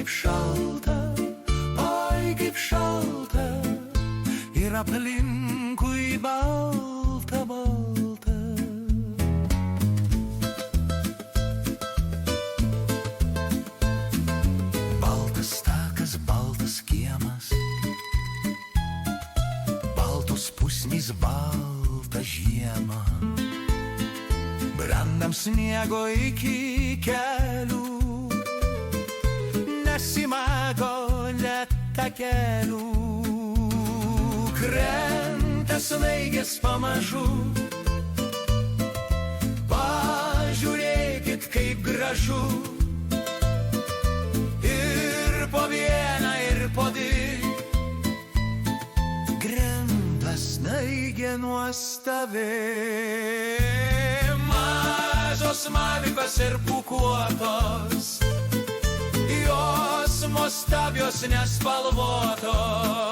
kaip šalta, oi kaip šalta, ir aplinkui balta, balta. Baltas takas, baltas kiemas, baltos pusnys, balta žiema, brandam sniego iki kelių, nesimato net takelių. Krenta snaigės pamažu, pažiūrėkit kaip gražu, ir po vieną, ir po dvi. Krenta snaigė nuostabi, mažos mavikos ir pūkuotos, jos nuostabios nespalvotos.